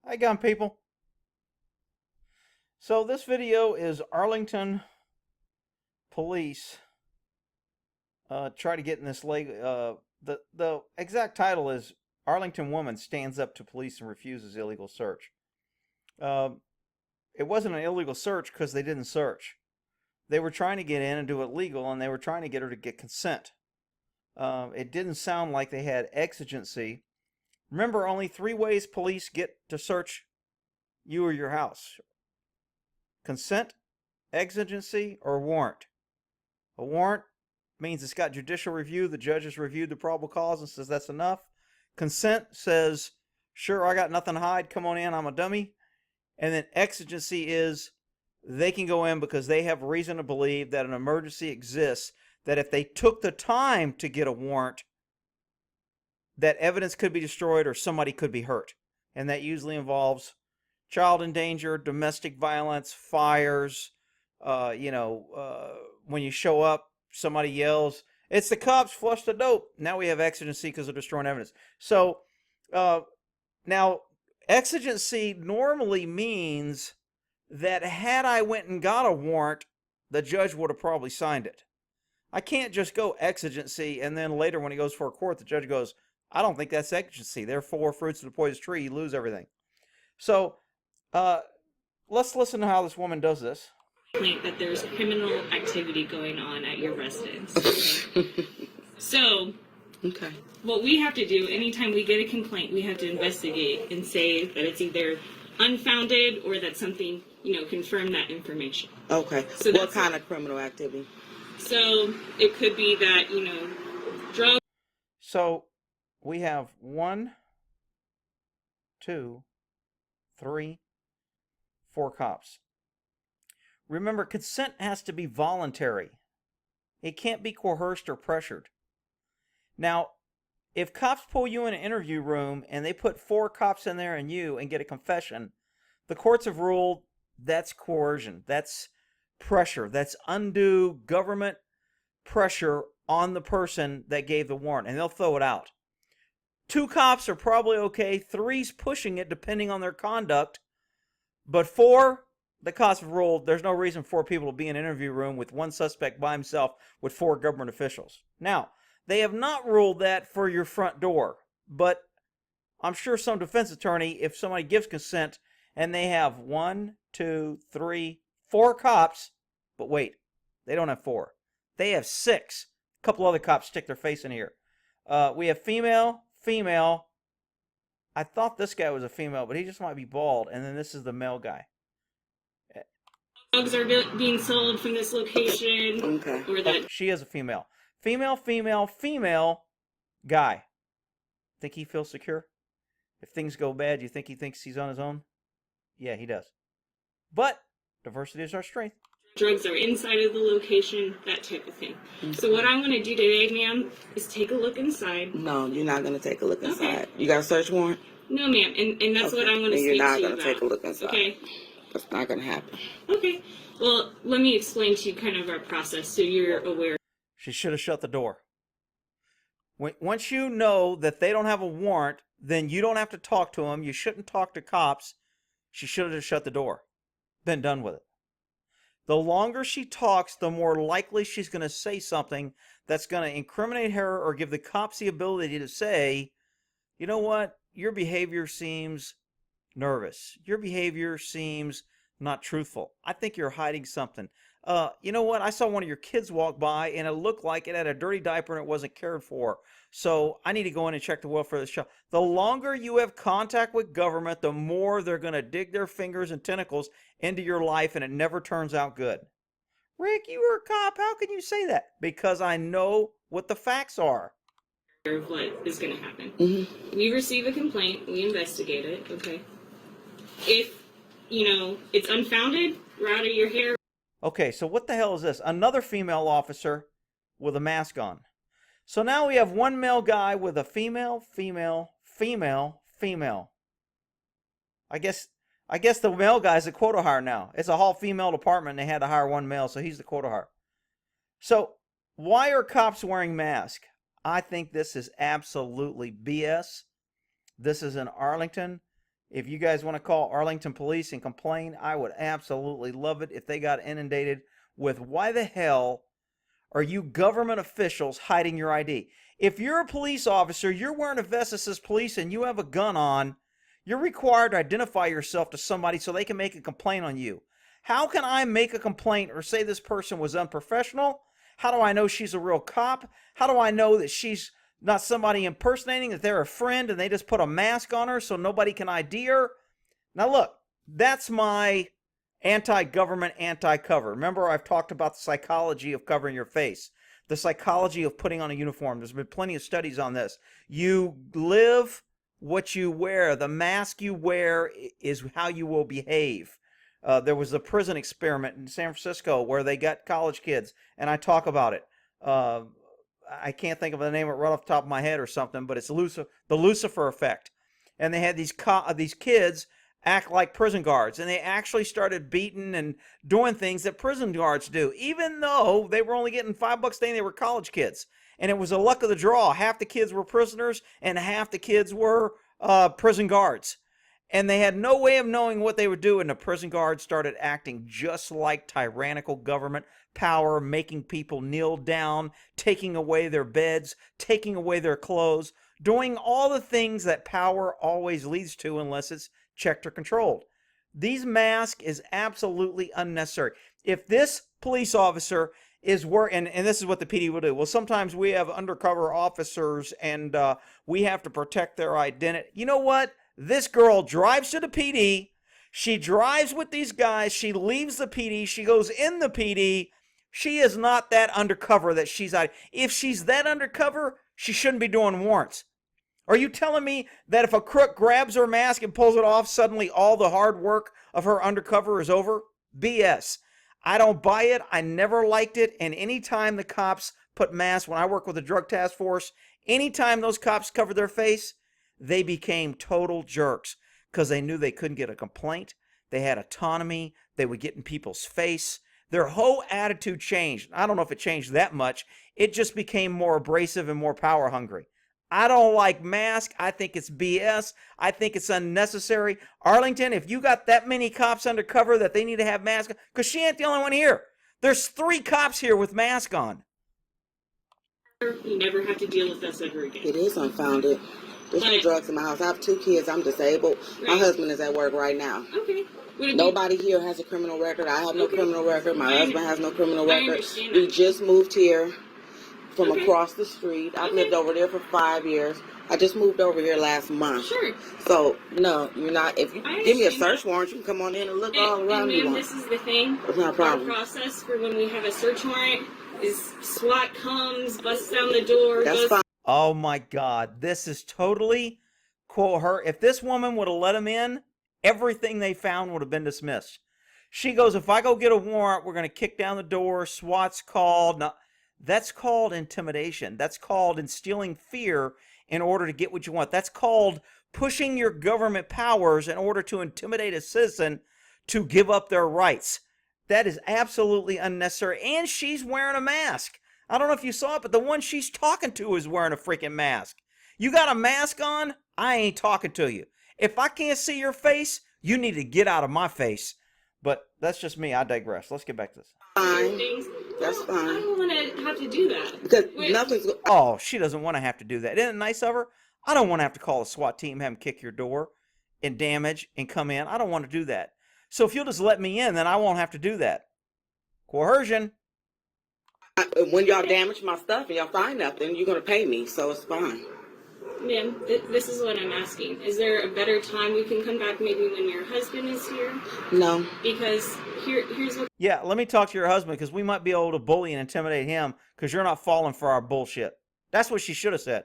Hi gun people. So this video is Arlington police try to get in this leg. The exact title is Arlington woman stands up to police and refuses illegal search. It wasn't an illegal search because they didn't search. They were trying to get in and do it legal, and they were trying to get her to get consent. It didn't sound like they had exigency. Remember, only 3 ways police get to search you or your house: consent, exigency, or warrant. A warrant means it's got judicial review. The judge has reviewed the probable cause and says that's enough. Consent says, sure, I got nothing to hide. Come on in. I'm a dummy. And then exigency is they can go in because they have reason to believe that an emergency exists, that if they took the time to get a warrant, that evidence could be destroyed or somebody could be hurt. And that usually involves child in danger, domestic violence, fires. When you show up, somebody yells, "It's the cops, flush the dope." Now we have exigency because they're destroying evidence. So now exigency normally means that had I went and got a warrant, the judge would have probably signed it. I can't just go exigency and then later when he goes for a court, the judge goes, I don't think that's exigency. Therefore, fruits of the poisonous tree, you lose everything. So let's listen to how this woman does this. That there's criminal activity going on at your residence. Okay? So, what we have to do, anytime we get a complaint, we have to investigate and say that it's either unfounded or that something, confirm that information. Okay. So what kind of criminal activity? So, it could be that, drugs. So, we have 1, 2, 3, 4 cops. Remember, consent has to be voluntary. It can't be coerced or pressured. Now, if cops pull you in an interview room and they put 4 cops in there and you and get a confession, the courts have ruled that's coercion. That's pressure. That's undue government pressure on the person that gave the warrant, and they'll throw it out. 2 cops are probably okay. 3's pushing it depending on their conduct. But 4, the cops have ruled there's no reason for people to be in an interview room with 1 suspect by himself with 4 government officials. Now, they have not ruled that for your front door, but I'm sure some defense attorney, if somebody gives consent and they have 1, 2, 3, 4 cops, but wait, they don't have 4. They have 6. A couple other cops stick their face in here. We have female. I thought this guy was a female, but he just might be bald. And then this is the male guy. Drugs are being sold from this location. Okay. Or that she is a female. Female guy. Think he feels secure? If things go bad, you think he thinks he's on his own? Yeah, he does. But diversity is our strength. Drugs are inside of the location, that type of thing. So what I'm going to do today, ma'am, is take a look inside. No, you're not going to take a look inside. Okay. You got a search warrant? No, ma'am, and that's what I'm going to speak to you about. You're not going to take a look inside. Okay. That's not going to happen. Okay. Well, let me explain to you kind of our process so you're aware. She should have shut the door. Once you know that they don't have a warrant, then you don't have to talk to them. You shouldn't talk to cops. She should have just shut the door. Been done with it. The longer she talks, the more likely she's going to say something that's going to incriminate her or give the cops the ability to say, you know what, your behavior seems nervous. Your behavior seems not truthful. I think you're hiding something. You know what, I saw one of your kids walk by and it looked like it had a dirty diaper and it wasn't cared for. So I need to go in and check the welfare of the child. The longer you have contact with government, the more they're going to dig their fingers and tentacles into your life, and it never turns out good. Rick, you were a cop. How can you say that? Because I know what the facts are. Of what is going to happen. We receive a complaint. We investigate it. Okay. If, it's unfounded, we're out of your hair. Okay, so what the hell is this? Another female officer with a mask on. So now we have 1 male guy with a female. I guess the male guy's a quota hire now. It's a all-female department and they had to hire 1 male, so he's the quota hire. So why are cops wearing masks? I think this is absolutely BS. This is in Arlington. If you guys want to call Arlington Police and complain, I would absolutely love it if they got inundated with why the hell are you government officials hiding your ID? If you're a police officer, you're wearing a vest that says police and you have a gun on, you're required to identify yourself to somebody so they can make a complaint on you. How can I make a complaint or say this person was unprofessional? How do I know she's a real cop? How do I know that she's not somebody impersonating, that they're a friend and they just put a mask on her so nobody can ID her? Now look, that's my anti-government, anti-cover. Remember, I've talked about the psychology of covering your face, the psychology of putting on a uniform. There's been plenty of studies on this. You live what you wear. The mask you wear is how you will behave. There was a prison experiment in San Francisco where they got college kids, and I talk about it. I can't think of the name of it right off the top of my head or something, but it's the Lucifer effect. And they had these kids act like prison guards, and they actually started beating and doing things that prison guards do, even though they were only getting $5 a day and they were college kids. And it was a luck of the draw. Half the kids were prisoners and half the kids were prison guards. And they had no way of knowing what they would do, and the prison guards started acting just like tyrannical government power, making people kneel down, taking away their beds, taking away their clothes, doing all the things that power always leads to unless it's checked or controlled. These masks is absolutely unnecessary. If this police officer is and this is what the PD will do. Well, sometimes we have undercover officers and we have to protect their identity. You know what? This girl drives to the PD. She drives with these guys. She leaves the PD. She goes in the PD. She is not that undercover that she's out. If she's that undercover, she shouldn't be doing warrants. Are you telling me that if a crook grabs her mask and pulls it off, suddenly all the hard work of her undercover is over? BS. I don't buy it. I never liked it. And anytime the cops put masks, when I work with the drug task force, anytime those cops covered their face, they became total jerks because they knew they couldn't get a complaint. They had autonomy. They would get in people's face. Their whole attitude changed. I don't know if it changed that much. It just became more abrasive and more power hungry. I don't like masks. I think it's BS. I think it's unnecessary. Arlington, if you got that many cops undercover that they need to have masks, because she ain't the only one here. There's 3 cops here with masks on. You never have to deal with us ever again. It is unfounded. There's no drugs in my house. I have 2 kids. I'm disabled. Right. My husband is at work right now. Okay. Nobody here has a criminal record. I have no criminal record. My husband has no criminal record. I We just moved here from across the street. I've lived over there for 5 years. I just moved over here last month. Sure. So, no, you're not. If you give me a search warrant, you can come on in and look all around you. And this is the thing. It's not a problem. Our process for when we have a search warrant is SWAT comes, busts down the door. That's fine. Oh my God. This is totally, quote her, if this woman would have let him in, everything they found would have been dismissed. She goes, if I go get a warrant, we're going to kick down the door. SWAT's called. Now, that's called intimidation. That's called instilling fear in order to get what you want. That's called pushing your government powers in order to intimidate a citizen to give up their rights. That is absolutely unnecessary. And she's wearing a mask. I don't know if you saw it, but the one she's talking to is wearing a freaking mask. You got a mask on? I ain't talking to you. If I can't see your face, you need to get out of my face. But that's just me. I digress. Let's get back to this. Fine. That's fine. I don't want to have to do that. Because nothing's... Oh, she doesn't want to have to do that. Isn't it nice of her? I don't want to have to call a SWAT team, have them kick your door and damage and come in. I don't want to do that. So if you'll just let me in, then I won't have to do that. Coercion. When y'all damage my stuff and y'all find nothing, you're going to pay me, so it's fine. Ma'am, this is what I'm asking. Is there a better time we can come back, maybe when your husband is here? No. Because here's what... Yeah, let me talk to your husband, because we might be able to bully and intimidate him, because you're not falling for our bullshit. That's what she should have said.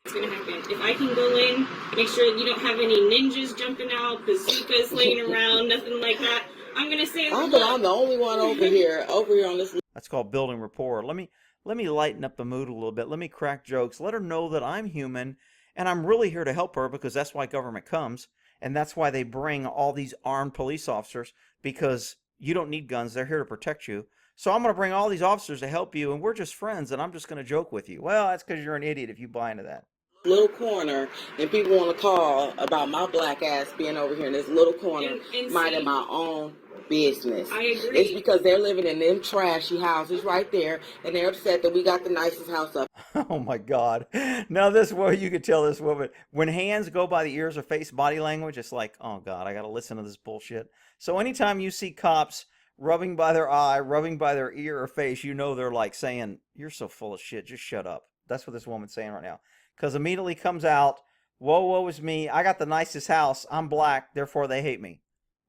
What's going to happen? If I can go in, make sure you don't have any ninjas jumping out, bazookas laying around, nothing like that, I'm going to say... I'm the only one over here on this... That's called building rapport. Let me lighten up the mood a little bit. Let me crack jokes. Let her know that I'm human, and I'm really here to help her, because that's why government comes, and that's why they bring all these armed police officers, because you don't need guns. They're here to protect you. So I'm going to bring all these officers to help you, and we're just friends, and I'm just going to joke with you. Well, that's because you're an idiot if you buy into that. little corner, and people want to call about my black ass being over here in this little corner, minding my own business. I agree. It's because they're living in them trashy houses right there, and they're upset that we got the nicest house up. Oh my God. Now this way you could tell this woman, when hands go by the ears or face body language, it's like, oh God, I got to listen to this bullshit. So anytime you see cops rubbing by their eye, rubbing by their ear or face, you know they're like saying, you're so full of shit, just shut up. That's what this woman's saying right now. Because immediately comes out, whoa, woe is me, I got the nicest house, I'm black, therefore they hate me.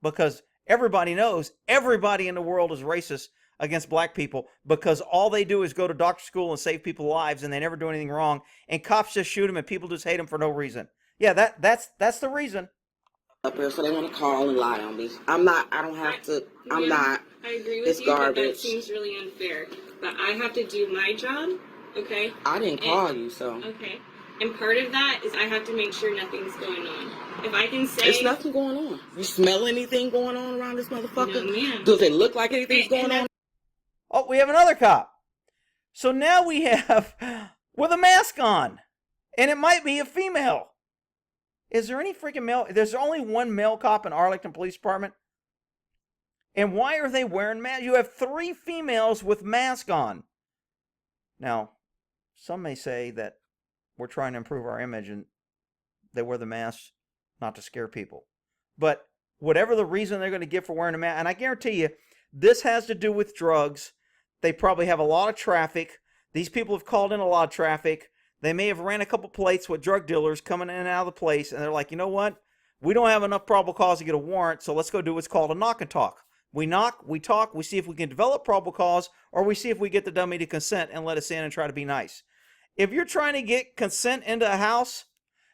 Because everybody knows everybody in the world is racist against black people because all they do is go to doctor school and save people's lives and they never do anything wrong, and cops just shoot them and people just hate them for no reason. Yeah, that's the reason. Up here, so they want to call and lie on me. I'm not. I don't have to. I'm not. I agree with it's you, garbage. But that seems really unfair. But I have to do my job, okay? I didn't call you, so. Okay. And part of that is I have to make sure nothing's going on. If I can say... There's nothing going on. You smell anything going on around this motherfucker? No, ma'am. Does it look like anything's going on? Oh, we have another cop. So now we have with a mask on. And it might be a female. Is there any freaking male? There's only one male cop in Arlington Police Department. And why are they wearing masks? You have 3 females with masks on. Now, some may say that we're trying to improve our image and they wear the masks not to scare people. But whatever the reason they're going to give for wearing a mask, and I guarantee you, this has to do with drugs. They probably have a lot of traffic. These people have called in a lot of traffic. They may have ran a couple plates with drug dealers coming in and out of the place, and they're like, you know what? We don't have enough probable cause to get a warrant, so let's go do what's called a knock and talk. We knock, we talk, we see if we can develop probable cause, or we see if we get the dummy to consent and let us in and try to be nice. If you're trying to get consent into a house,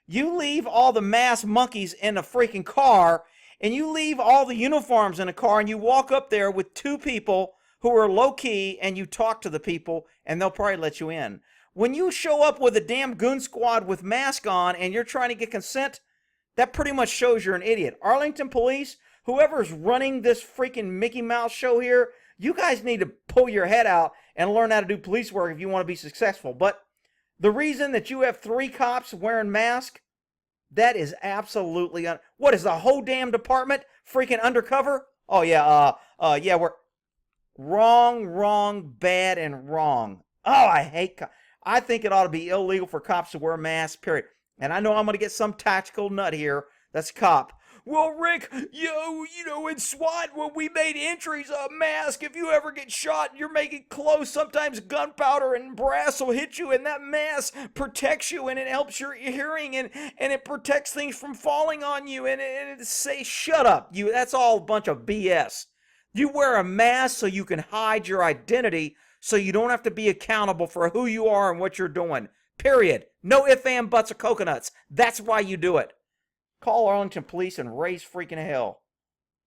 you leave all the masked monkeys in a freaking car, and you leave all the uniforms in a car, and you walk up there with 2 people who are low-key, and you talk to the people, and they'll probably let you in. When you show up with a damn goon squad with mask on and you're trying to get consent, that pretty much shows you're an idiot. Arlington Police, whoever's running this freaking Mickey Mouse show here, you guys need to pull your head out and learn how to do police work if you want to be successful. But the reason that you have 3 cops wearing masks, that is absolutely... What, is the whole damn department freaking undercover? Oh, yeah, yeah, we're... Wrong, bad, and wrong. Oh, I hate cops. I think it ought to be illegal for cops to wear masks, period. And I know I'm going to get some tactical nut here that's a cop. Well, Rick, you know, in SWAT, when we made entries, a mask, if you ever get shot and you're making close, sometimes gunpowder and brass will hit you, and that mask protects you, and it helps your hearing, and it protects things from falling on you, and it say, shut up. That's all a bunch of BS. You wear a mask so you can hide your identity, so you don't have to be accountable for who you are and what you're doing. Period. No ifs, ands, buts, or coconuts. That's why you do it. Call Arlington Police and raise freaking hell.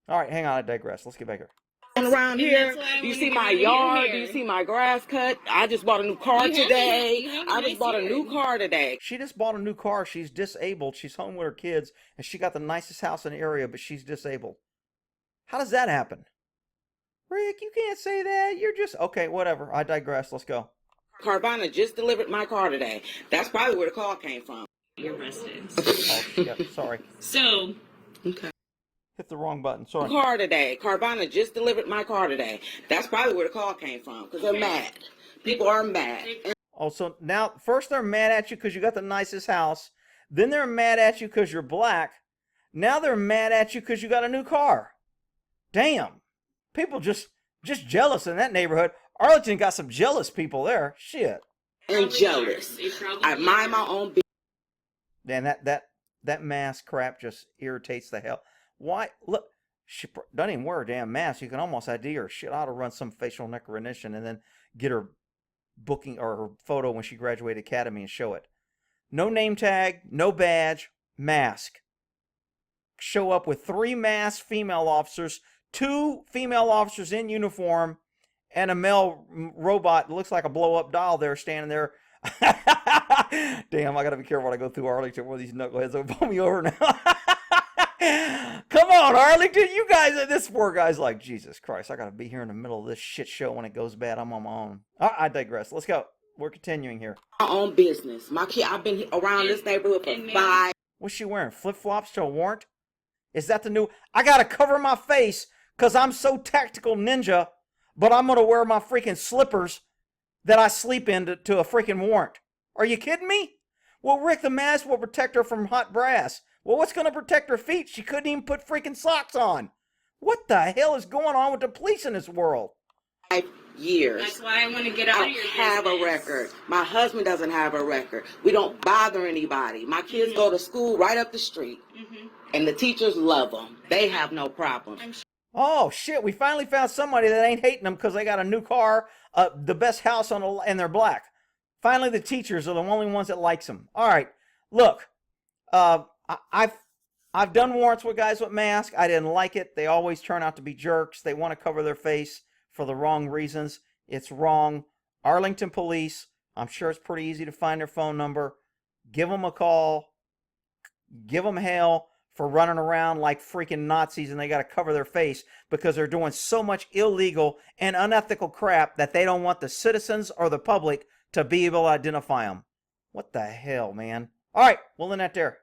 All right, hang on, I digress. Let's get back here. Around here, do you see my yard? Do you see my grass cut? I just bought a new car today. I just bought a new car today. She just bought a new car. She's disabled. She's home with her kids, and she got the nicest house in the area, but she's disabled. How does that happen? Rick, you can't say that. You're just... Okay, whatever. I digress. Let's go. Carvana just delivered my car today. That's probably where the call came from. Your residence. Oh, yeah, sorry. So... Okay. Hit the wrong button. Sorry. Car today. Carvana just delivered my car today. That's probably where the call came from, because they're mad. People are mad. Oh, so now, first they're mad at you because you got the nicest house. Then they're mad at you because you're black. Now they're mad at you because you got a new car. Damn. People just jealous in that neighborhood. Arlington got some jealous people there. Shit. And jealous. I mind my own business. Man, that mask crap just irritates the hell. Why? Look, she doesn't even wear a damn mask. You can almost ID her. Shit, I ought to run some facial recognition and then get her booking or her photo when she graduated academy and show it. No name tag, no badge, mask. Show up with 3 masked female officers, 2 female officers in uniform, and a male robot that looks like a blow-up doll there standing there. Damn, I gotta be careful when I go through Arlington where these knuckleheads will pull me over now. Come on, Arlington, you guys, this poor guy's like, Jesus Christ, I gotta be here in the middle of this shit show when it goes bad. I'm on my own. I digress. Let's go. we're continuing here. My own business. My kid, I've been around this neighborhood for 5. What's she wearing? Flip-flops to a warrant? Is that the new... I gotta cover my face because I'm so tactical ninja, but I'm gonna wear my freaking slippers that I sleep in to a freaking warrant. Are you kidding me? Well, Rick, the mask will protect her from hot brass. Well, what's gonna protect her feet? She couldn't even put freaking socks on. What the hell is going on with the police in this world? 5 years. That's why I want to get out of your business. I have a record. My husband doesn't have a record. We don't bother anybody. My kids go to school right up the street. And the teachers love them. They have no problem. Oh, shit. We finally found somebody that ain't hating them because they got a new car, the best house and they're black. Finally, the teachers are the only ones that likes them. All right. Look, I've done warrants with guys with masks. I didn't like it. They always turn out to be jerks. They want to cover their face for the wrong reasons. It's wrong. Arlington police, I'm sure it's pretty easy to find their phone number. Give them a call. Give them hell for running around like freaking Nazis, and they got to cover their face because they're doing so much illegal and unethical crap that they don't want the citizens or the public to be able to identify them. What the hell, man? All right, we'll end that there.